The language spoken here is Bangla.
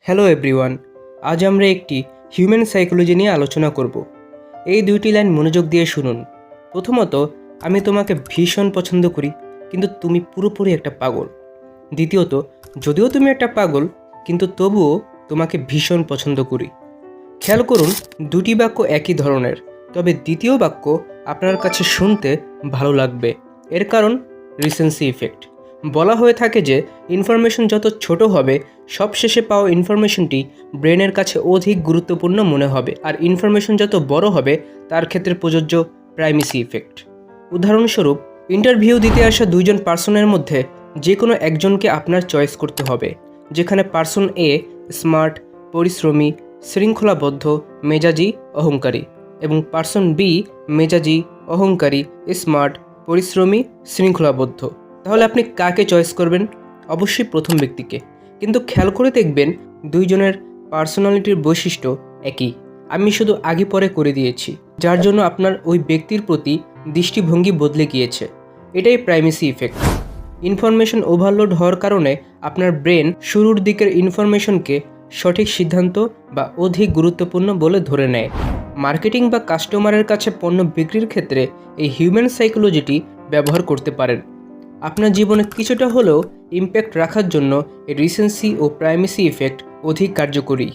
হ্যালো এভরিওয়ান, আজ আমরা একটি হিউম্যান সাইকোলজি নিয়ে আলোচনা করব। এই দুইটি লাইন মনোযোগ দিয়ে শুনুন। প্রথমত, আমি তোমাকে ভীষণ পছন্দ করি, কিন্তু তুমি পুরোপুরি একটা পাগল। দ্বিতীয়ত, যদিও তুমি একটা পাগল, কিন্তু তবুও তোমাকে ভীষণ পছন্দ করি। খেয়াল করুন, দুটি বাক্য একই ধরনের, তবে দ্বিতীয় বাক্য আপনার কাছে শুনতে ভালো লাগবে। এর কারণ রিসেন্সি ইফেক্ট। বলা হয়ে থাকে যে ইনফরমেশন যত ছোট হবে, সবশেষে পাওয়া ইনফরমেশনটি ব্রেনের কাছে অধিক গুরুত্বপূর্ণ মনে হবে, আর ইনফরমেশন যত বড় হবে তার ক্ষেত্রে প্রযোজ্য প্রাইমেসি ইফেক্ট। উদাহরণস্বরূপ, ইন্টারভিউ দিতে আসা দুইজন পার্সনের মধ্যে যে কোনো একজনকে আপনার চয়েস করতে হবে, যেখানে পার্সন এ স্মার্ট, পরিশ্রমী, শৃঙ্খলাবদ্ধ, মেজাজি, অহংকারী, এবং পার্সন বি মেজাজি, অহংকারী, স্মার্ট, পরিশ্রমী, শৃঙ্খলাবদ্ধ। তাহলে আপনি কাকে চয়েস করবেন? অবশ্যই প্রথম ব্যক্তিকে। কিন্তু খেয়াল করে দেখবেন দুইজনের পার্সোনালিটির বৈশিষ্ট্য একই। আমি শুধু আগে পরে করে দিয়েছি, যার জন্য আপনার ওই ব্যক্তির প্রতি দৃষ্টিভঙ্গি বদলে গিয়েছে। এটাই প্রাইমেসি ইফেক্ট। ইনফরমেশন ওভারলোড হওয়ার কারণে আপনার ব্রেন শুরুর দিকের ইনফরমেশনকে সঠিক সিদ্ধান্ত বা অধিক গুরুত্বপূর্ণ বলে ধরে নেয়। মার্কেটিং বা কাস্টমারের কাছে পণ্য বিক্রির ক্ষেত্রে এই হিউম্যান সাইকোলজিটি ব্যবহার করতে পারেন। আপনার জীবনে কিছুটা হলেও ইম্প্যাক্ট রাখার জন্য এই রিসেন্সি ও প্রাইমেসি ইফেক্ট অধিক কার্যকরী।